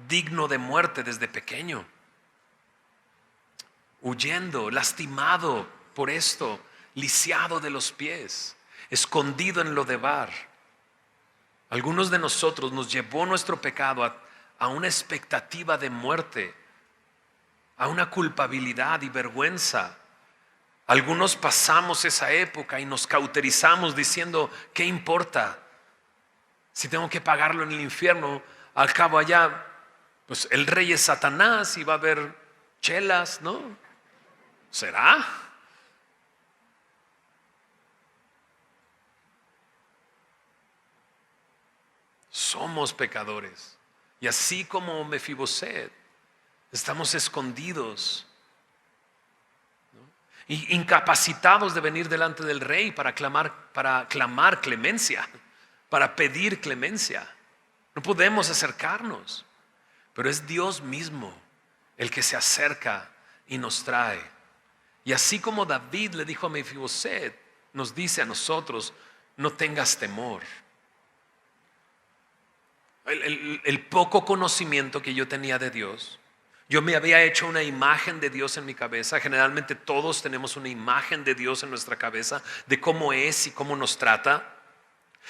digno de muerte desde pequeño, huyendo, lastimado por esto, lisiado de los pies, escondido en Lodebar. Algunos de nosotros nos llevó nuestro pecado a una expectativa de muerte, a una culpabilidad y vergüenza. Algunos pasamos esa época y nos cauterizamos diciendo, ¿qué importa? Si tengo que pagarlo en el infierno, al cabo allá, pues el rey es Satanás y va a haber chelas, ¿no? ¿Será? Somos pecadores. Y así como Mefiboset, estamos escondidos, incapacitados de venir delante del rey para clamar clemencia, para pedir clemencia. No podemos acercarnos, pero es Dios mismo el que se acerca y nos trae. Y así como David le dijo a Mefiboset, nos dice a nosotros, no tengas temor. El poco conocimiento que yo tenía de Dios, yo me había hecho una imagen de Dios en mi cabeza. Generalmente todos tenemos una imagen de Dios en nuestra cabeza, de cómo es y cómo nos trata.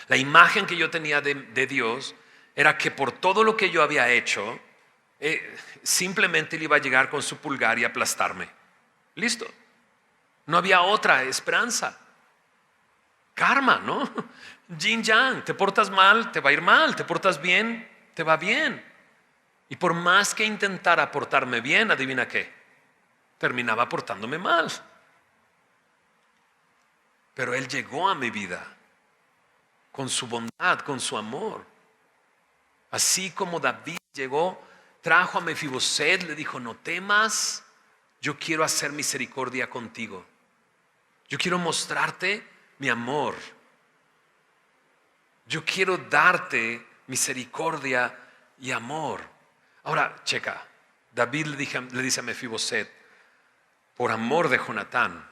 La imagen que yo tenía de Dios era que por todo lo que yo había hecho, simplemente Él iba a llegar con su pulgar y aplastarme. Listo. No había otra esperanza. Karma, ¿no? Yin yang, te portas mal, te va a ir mal, te portas bien, te va bien. Y por más que intentara portarme bien, adivina qué, terminaba portándome mal. Pero Él llegó a mi vida con su bondad, con su amor. Así como David llegó, trajo a Mefiboset, le dijo, no temas, yo quiero hacer misericordia contigo. Yo quiero mostrarte mi amor. Yo quiero darte misericordia y amor. Ahora, checa, David le dice a Mefiboset, por amor de Jonatán.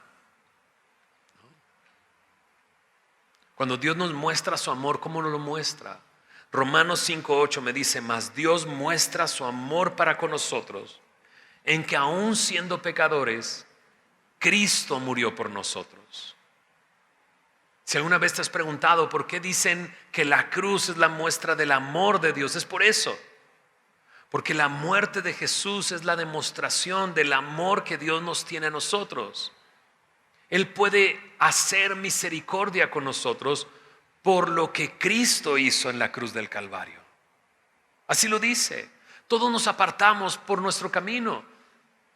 Cuando Dios nos muestra su amor, ¿cómo nos lo muestra? Romanos 5:8 me dice, mas Dios muestra su amor para con nosotros, en que aún siendo pecadores, Cristo murió por nosotros. Si alguna vez te has preguntado por qué dicen que la cruz es la muestra del amor de Dios, es por eso. Porque la muerte de Jesús es la demostración del amor que Dios nos tiene a nosotros. Él puede hacer misericordia con nosotros por lo que Cristo hizo en la cruz del Calvario. Así lo dice. Todos nos apartamos por nuestro camino.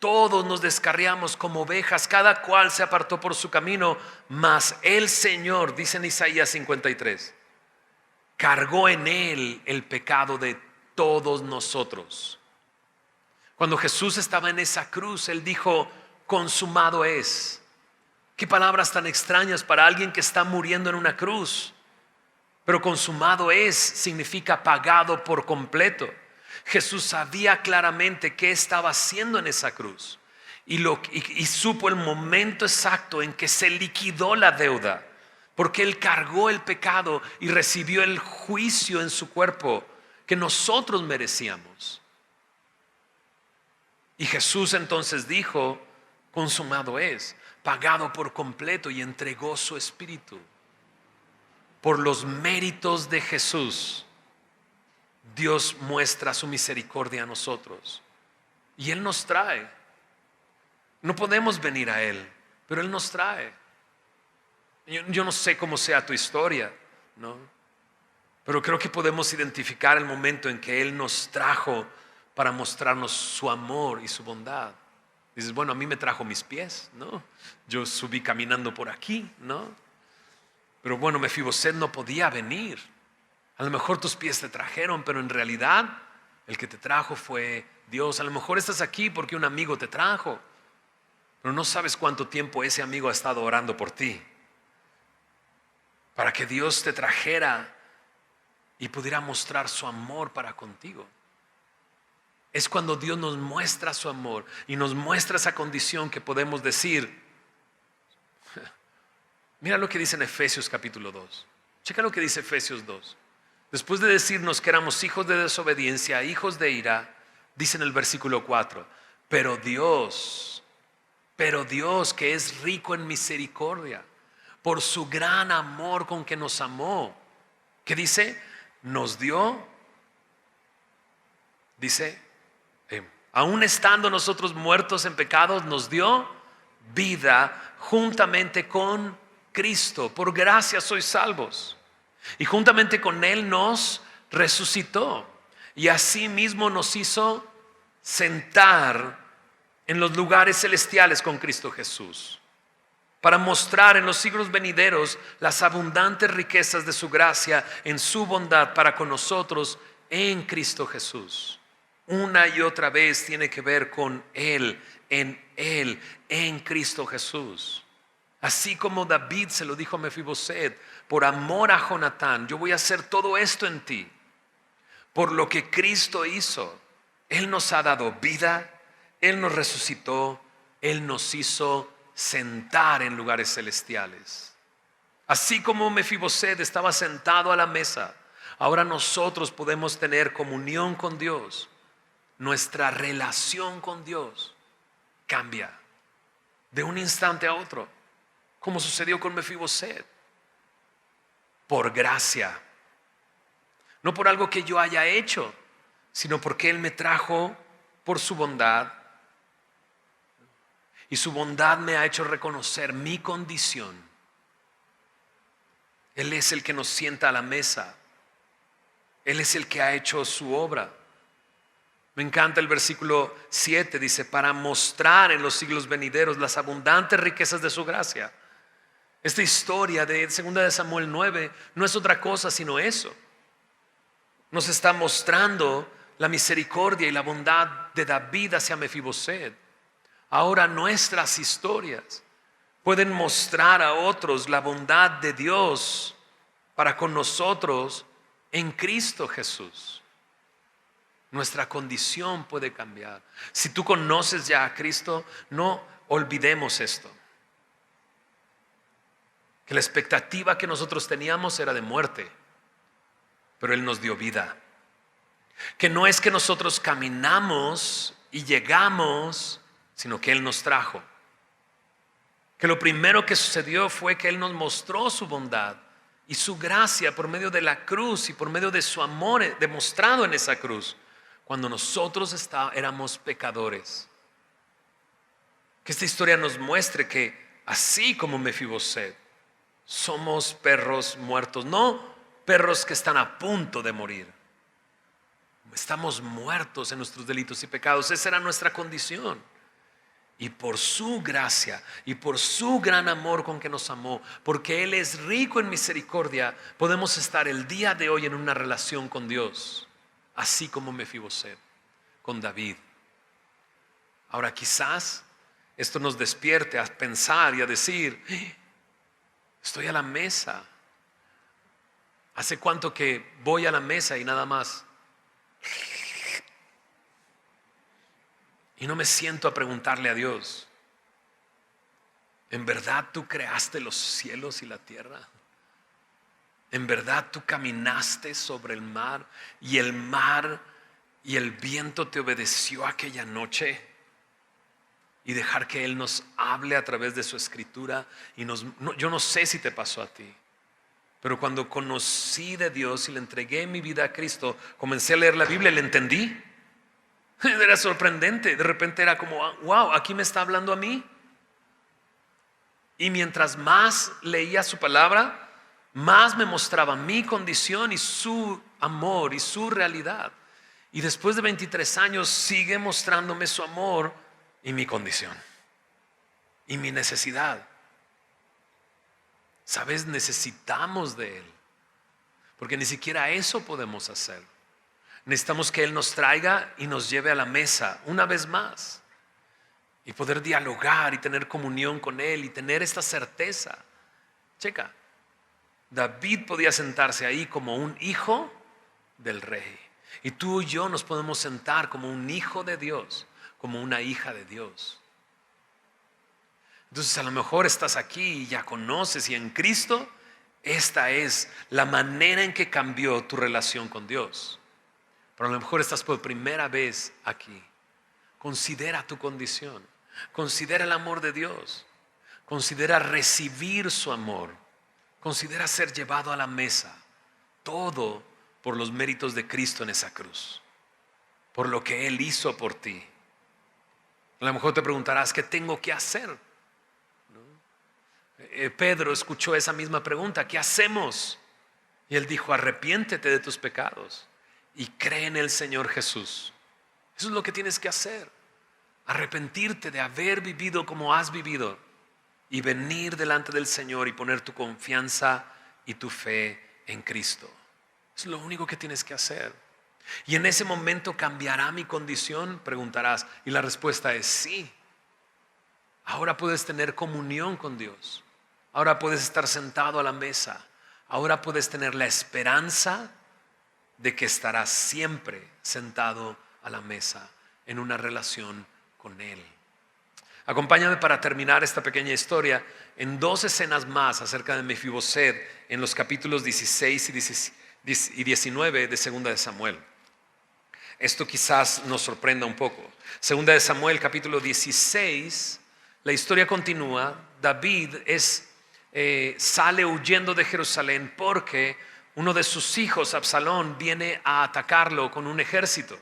Todos nos descarriamos como ovejas. Cada cual se apartó por su camino. Mas el Señor, dice en Isaías 53, cargó en Él el pecado de todos nosotros. Cuando Jesús estaba en esa cruz, Él dijo, consumado es. Qué palabras tan extrañas para alguien que está muriendo en una cruz. Pero consumado es significa pagado por completo. Jesús sabía claramente qué estaba haciendo en esa cruz y supo el momento exacto en que se liquidó la deuda, porque Él cargó el pecado y recibió el juicio en su cuerpo que nosotros merecíamos. Y Jesús entonces dijo, consumado es, pagado por completo, y entregó su espíritu. Por los méritos de Jesús, Dios muestra su misericordia a nosotros. Y Él nos trae. No podemos venir a Él, pero Él nos trae. Yo no sé cómo sea tu historia, ¿no? Pero creo que podemos identificar el momento en que Él nos trajo para mostrarnos su amor y su bondad. Dices, bueno, a mí me trajo mis pies, ¿no? Yo subí caminando por aquí, ¿no? Pero bueno, Mefiboset no podía venir. A lo mejor tus pies te trajeron, pero en realidad el que te trajo fue Dios. A lo mejor estás aquí porque un amigo te trajo, pero no sabes cuánto tiempo ese amigo ha estado orando por ti, para que Dios te trajera y pudiera mostrar su amor para contigo. Es cuando Dios nos muestra su amor y nos muestra esa condición que podemos decir. Mira lo que dice en Efesios capítulo 2. Checa lo que dice Efesios 2. Después de decirnos que éramos hijos de desobediencia, hijos de ira, dice en el versículo 4, pero Dios que es rico en misericordia, por su gran amor con que nos amó, ¿qué dice? Nos dio, dice, aun estando nosotros muertos en pecados, nos dio vida juntamente con Cristo. Por gracia sois salvos. Y juntamente con Él nos resucitó. Y asimismo nos hizo sentar en los lugares celestiales con Cristo Jesús, para mostrar en los siglos venideros las abundantes riquezas de su gracia en su bondad para con nosotros en Cristo Jesús. Una y otra vez tiene que ver con Él, en Cristo Jesús. Así como David se lo dijo a Mefiboset, por amor a Jonatán, yo voy a hacer todo esto en ti. Por lo que Cristo hizo, Él nos ha dado vida, Él nos resucitó, Él nos hizo sentar en lugares celestiales. Así como Mefiboset estaba sentado a la mesa, ahora nosotros podemos tener comunión con Dios. Nuestra relación con Dios cambia de un instante a otro, como sucedió con Mefiboset, por gracia, no por algo que yo haya hecho, sino porque Él me trajo por su bondad, y su bondad me ha hecho reconocer mi condición. Él es el que nos sienta a la mesa, Él es el que ha hecho su obra. Me encanta el versículo 7, dice, para mostrar en los siglos venideros las abundantes riquezas de su gracia. Esta historia de 2 de Samuel 9 no es otra cosa sino eso. Nos está mostrando la misericordia y la bondad de David hacia Mefiboset. Ahora nuestras historias pueden mostrar a otros la bondad de Dios para con nosotros en Cristo Jesús. Nuestra condición puede cambiar. Si tú conoces ya a Cristo, no olvidemos esto. Que la expectativa que nosotros teníamos era de muerte, pero Él nos dio vida. Que no es que nosotros caminamos y llegamos, sino que Él nos trajo. Que lo primero que sucedió fue que Él nos mostró su bondad y su gracia por medio de la cruz y por medio de su amor demostrado en esa cruz, cuando nosotros éramos pecadores. Que esta historia nos muestre que así como Mefiboset, somos perros muertos, no perros que están a punto de morir. Estamos muertos en nuestros delitos y pecados. Esa era nuestra condición. Y por su gracia y por su gran amor con que nos amó, porque Él es rico en misericordia, podemos estar el día de hoy en una relación con Dios. así como Mefiboset con David. Ahora quizás esto nos despierte a pensar y a decir: estoy a la mesa. ¿Hace cuánto que voy a la mesa y nada más? Y no me siento a preguntarle a Dios: ¿en verdad tú creaste los cielos y la tierra? ¿En verdad tú caminaste sobre el mar y el viento te obedeció aquella noche? Y dejar que Él nos hable a través de su escritura. Yo no sé si te pasó a ti, pero cuando conocí de Dios y le entregué mi vida a Cristo, comencé a leer la Biblia y le entendí. Era sorprendente. De repente era como: wow, aquí me está hablando a mí. Y mientras más leía su palabra, más me mostraba mi condición y su amor y su realidad. Y después de 23 años sigue mostrándome su amor y mi condición y mi necesidad. ¿Sabes? Necesitamos de Él, porque ni siquiera eso podemos hacer. Necesitamos que Él nos traiga y nos lleve a la mesa una vez más y poder dialogar y tener comunión con Él y tener esta certeza. Checa, David podía sentarse ahí como un hijo del rey, y tú y yo nos podemos sentar como un hijo de Dios, como una hija de Dios. Entonces a lo mejor estás aquí y ya conoces, y en Cristo esta es la manera en que cambió tu relación con Dios. Pero a lo mejor estás por primera vez aquí. Considera tu condición, considera el amor de Dios, considera recibir su amor, considera ser llevado a la mesa, todo por los méritos de Cristo en esa cruz, por lo que Él hizo por ti. A lo mejor te preguntarás: ¿qué tengo que hacer? Pedro escuchó esa misma pregunta: ¿qué hacemos? Y él dijo: arrepiéntete de tus pecados y cree en el Señor Jesús. Eso es lo que tienes que hacer: arrepentirte de haber vivido como has vivido y venir delante del Señor y poner tu confianza y tu fe en Cristo. Eso es lo único que tienes que hacer. Y en ese momento, ¿cambiará mi condición?, preguntarás. Y la respuesta es sí. Ahora puedes tener comunión con Dios. Ahora puedes estar sentado a la mesa. Ahora puedes tener la esperanza de que estarás siempre sentado a la mesa en una relación con Él. Acompáñame para terminar esta pequeña historia en 2 escenas más acerca de Mefiboset en los capítulos 16 y 19 de 2 de Samuel. Esto quizás nos sorprenda un poco. 2 de Samuel capítulo 16, la historia continúa. David sale huyendo de Jerusalén porque uno de sus hijos, Absalón, viene a atacarlo con un ejército.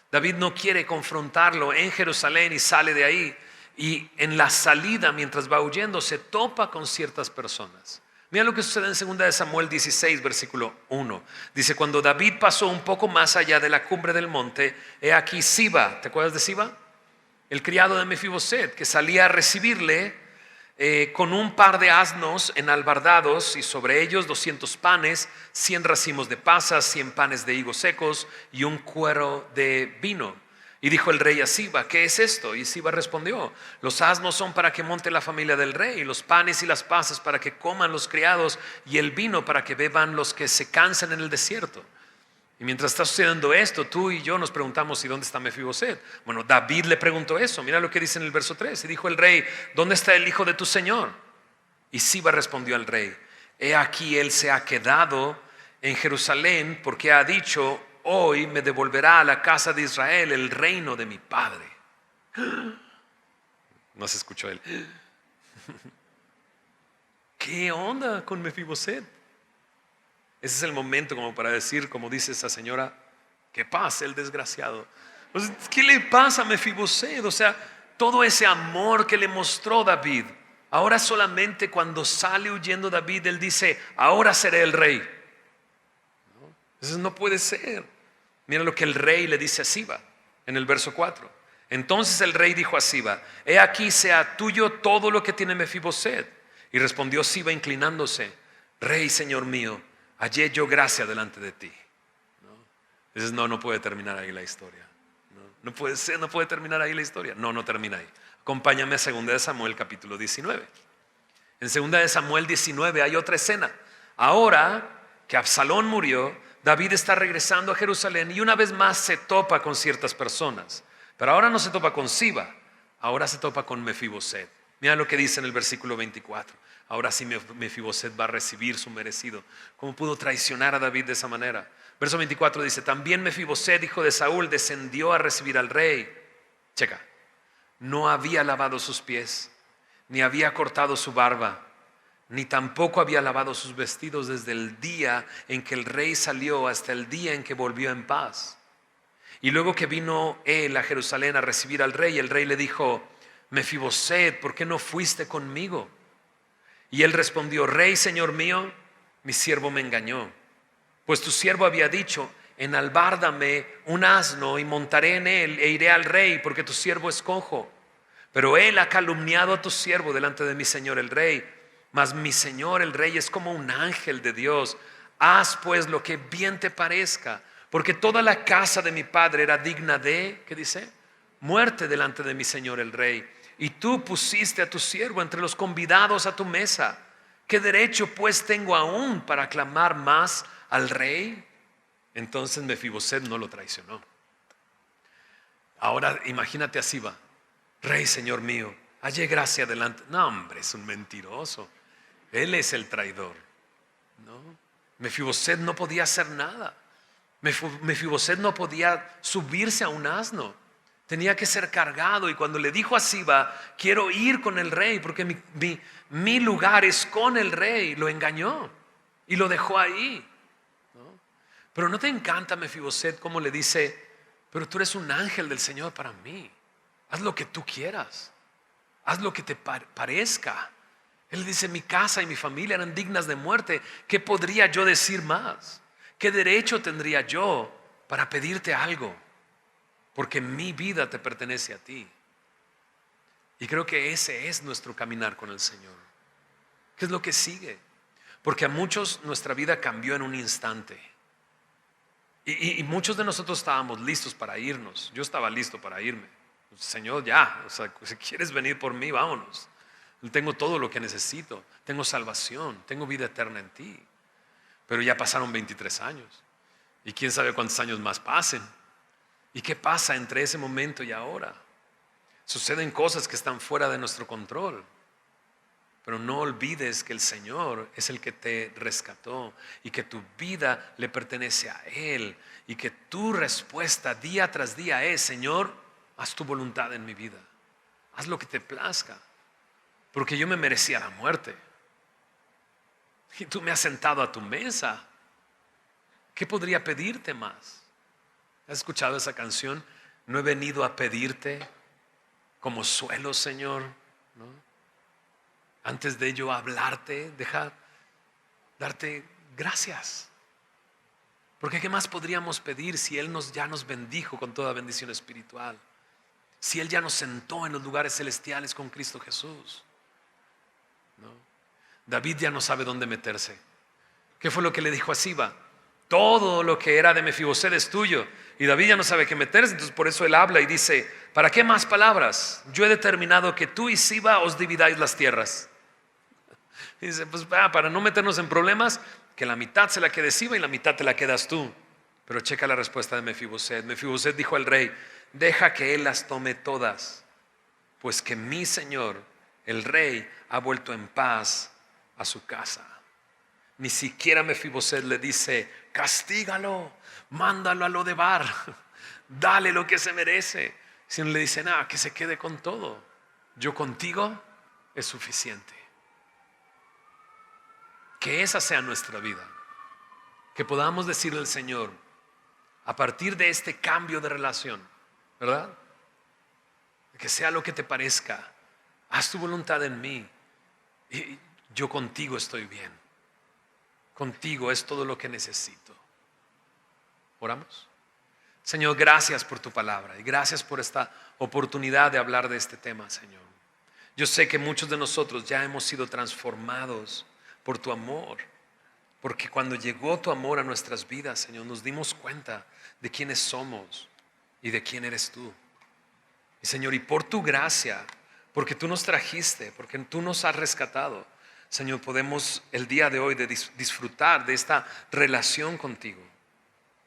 David no quiere confrontarlo en Jerusalén y sale de ahí. Y en la salida, mientras va huyendo, se topa con ciertas personas. Mira lo que sucede en 2 de Samuel 16, versículo 1. Dice: cuando David pasó un poco más allá de la cumbre del monte, he aquí Siba. ¿Te acuerdas de Siba? El criado de Mefiboset, que salía a recibirle con un par de asnos enalbardados, y sobre ellos 200 panes, 100 racimos de pasas, 100 panes de higos secos y un cuero de vino. Y dijo el rey a Siba: ¿qué es esto? Y Siba respondió: los asnos son para que monte la familia del rey, y los panes y las pasas para que coman los criados, y el vino para que beban los que se cansan en el desierto. Y mientras está sucediendo esto, tú y yo nos preguntamos: ¿y dónde está Mefiboset? Bueno, David le preguntó eso. Mira lo que dice en el verso 3. Y dijo el rey: ¿dónde está el hijo de tu señor? Y Siba respondió al rey: he aquí, él se ha quedado en Jerusalén, porque ha dicho: hoy me devolverá a la casa de Israel el reino de mi padre. No se escuchó él. ¿Qué onda con Mefiboset? Ese es el momento como para decir, como dice esa señora: ¿qué pasa el desgraciado? Pues, ¿qué le pasa a Mefiboset? O sea, todo ese amor que le mostró David, ahora solamente cuando sale huyendo David, él dice: ahora seré el rey. Eso no puede ser. Mira lo que el rey le dice a Siba en el verso 4. Entonces el rey dijo a Siba: he aquí, sea tuyo todo lo que tiene Mefiboset. Y respondió Siba inclinándose: rey, señor mío, hallé yo gracia delante de ti. Dices, no, no puede terminar ahí la historia. No puede ser, no puede terminar ahí la historia. No, no termina ahí. Acompáñame a 2 de Samuel capítulo 19. En 2 de Samuel 19 hay otra escena. Ahora que Absalón murió, David está regresando a Jerusalén y una vez más se topa con ciertas personas. Pero ahora no se topa con Siba, ahora se topa con Mefiboset. Mira lo que dice en el versículo 24. Ahora sí Mefiboset va a recibir su merecido. ¿Cómo pudo traicionar a David de esa manera? Verso 24 dice, también Mefiboset, hijo de Saúl, descendió a recibir al rey. Checa, no había lavado sus pies, ni había cortado su barba, ni tampoco había lavado sus vestidos desde el día en que el rey salió hasta el día en que volvió en paz. Y luego que vino él a Jerusalén a recibir al rey, el rey le dijo, Mefiboset, ¿por qué no fuiste conmigo? Y él respondió, rey, señor mío, mi siervo me engañó. Pues tu siervo había dicho, enalbárdame un asno y montaré en él e iré al rey, porque tu siervo es cojo. Pero él ha calumniado a tu siervo delante de mi señor el rey. Mas mi señor el rey es como un ángel de Dios. Haz pues lo que bien te parezca, porque toda la casa de mi padre era digna de, ¿qué dice? Muerte delante de mi señor el rey. Y tú pusiste a tu siervo entre los convidados a tu mesa. ¿Qué derecho pues tengo aún para aclamar más al rey? Entonces Mefiboset no lo traicionó. Ahora imagínate a Siba, rey, señor mío, hallé gracia delante. No, hombre, es un mentiroso. Él es el traidor, ¿no? Mefiboset no podía hacer nada. Mefiboset no podía subirse a un asno. Tenía que ser cargado. Y cuando le dijo a Siba, quiero ir con el rey porque mi lugar es con el rey, lo engañó y lo dejó ahí, ¿no? Pero ¿no te encanta Mefiboset cómo le dice, pero tú eres un ángel del Señor para mí? Haz lo que tú quieras. Haz lo que te parezca. Él dice, mi casa y mi familia eran dignas de muerte. ¿Qué podría yo decir más? ¿Qué derecho tendría yo para pedirte algo? Porque mi vida te pertenece a ti. Y creo que ese es nuestro caminar con el Señor. ¿Qué es lo que sigue? Porque a muchos nuestra vida cambió en un instante. Y muchos de nosotros estábamos listos para irnos. Yo estaba listo para irme. Señor, ya, o sea, si quieres venir por mí, vámonos. Tengo todo lo que necesito. Tengo salvación, tengo vida eterna en ti. Pero ya pasaron 23 años. Y quién sabe cuántos años más pasen. ¿Y qué pasa entre ese momento y ahora? Suceden cosas que están fuera de nuestro control. Pero no olvides que el Señor es el que te rescató y que tu vida le pertenece a Él y que tu respuesta día tras día es, Señor, haz tu voluntad en mi vida. Haz lo que te plazca. Porque yo me merecía la muerte. Y tú me has sentado a tu mesa. ¿Qué podría pedirte más? ¿Has escuchado esa canción? No he venido a pedirte como suelo, Señor, ¿no? Antes de yo hablarte, deja darte gracias. Porque ¿qué más podríamos pedir si Él ya nos bendijo con toda bendición espiritual? Si Él ya nos sentó en los lugares celestiales con Cristo Jesús, ¿no? David ya no sabe dónde meterse. ¿Qué fue lo que le dijo a Siba? Todo lo que era de Mefiboset es tuyo. Y David ya no sabe qué meterse, entonces por eso él habla y dice, ¿para qué más palabras? Yo he determinado que tú y Siba os dividáis las tierras. Y dice, pues para no meternos en problemas, que la mitad se la quede Siba y la mitad te la quedas tú. Pero checa la respuesta de Mefiboset. Mefiboset dijo al rey, deja que él las tome todas, pues que mi señor, el rey, ha vuelto en paz a su casa. Ni siquiera Mefiboset le dice, castígalo, mándalo a Lodebar, dale lo que se merece. Sino le dice, nada, que se quede con todo. Yo contigo es suficiente. Que esa sea nuestra vida. Que podamos decirle al Señor, a partir de este cambio de relación, ¿verdad? Que sea lo que te parezca. Haz tu voluntad en mí. Y yo contigo estoy bien. Contigo es todo lo que necesito. ¿Oramos? Señor, gracias por tu palabra y gracias por esta oportunidad de hablar de este tema, Señor. Yo sé que muchos de nosotros ya hemos sido transformados por tu amor. Porque cuando llegó tu amor a nuestras vidas, Señor, nos dimos cuenta de quiénes somos y de quién eres tú. Y Señor, y por tu gracia, porque tú nos trajiste, porque tú nos has rescatado, Señor, podemos el día de hoy disfrutar de esta relación contigo.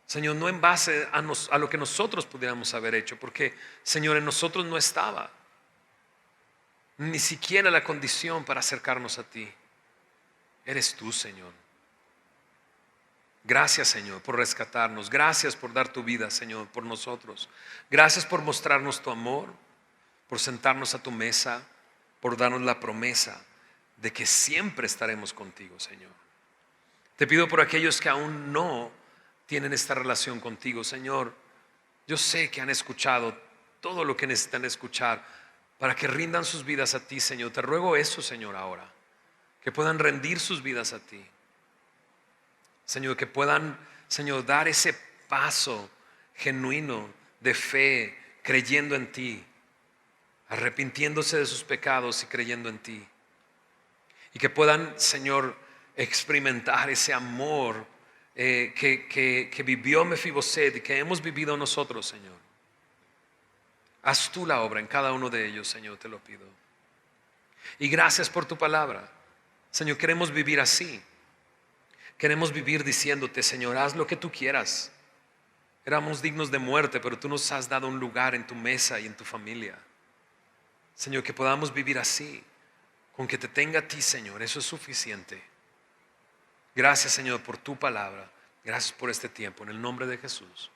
Señor, no en base a lo que nosotros pudiéramos haber hecho, porque Señor, en nosotros no estaba ni siquiera la condición para acercarnos a ti. Eres tú, Señor. Gracias, Señor, por rescatarnos. Gracias por dar tu vida, Señor, por nosotros. Gracias por mostrarnos tu amor, por sentarnos a tu mesa, por darnos la promesa de que siempre estaremos contigo, Señor. Te pido por aquellos que aún no tienen esta relación contigo, Señor. Yo sé que han escuchado todo lo que necesitan escuchar para que rindan sus vidas a ti, Señor. Te ruego eso, Señor, ahora. Que puedan rendir sus vidas a ti. Señor, que puedan, Señor, dar ese paso genuino de fe, creyendo en ti, arrepintiéndose de sus pecados y creyendo en ti. Y que puedan, Señor, experimentar ese amor que vivió Mefiboset y que hemos vivido nosotros, Señor. Haz tú la obra en cada uno de ellos, Señor, te lo pido. Y gracias por tu palabra. Señor, queremos vivir así. Queremos vivir diciéndote, Señor, haz lo que tú quieras. Éramos dignos de muerte, pero tú nos has dado un lugar en tu mesa y en tu familia. Señor, que podamos vivir así. Con que te tenga a ti, Señor, eso es suficiente. Gracias, Señor, por tu palabra. Gracias por este tiempo. En el nombre de Jesús.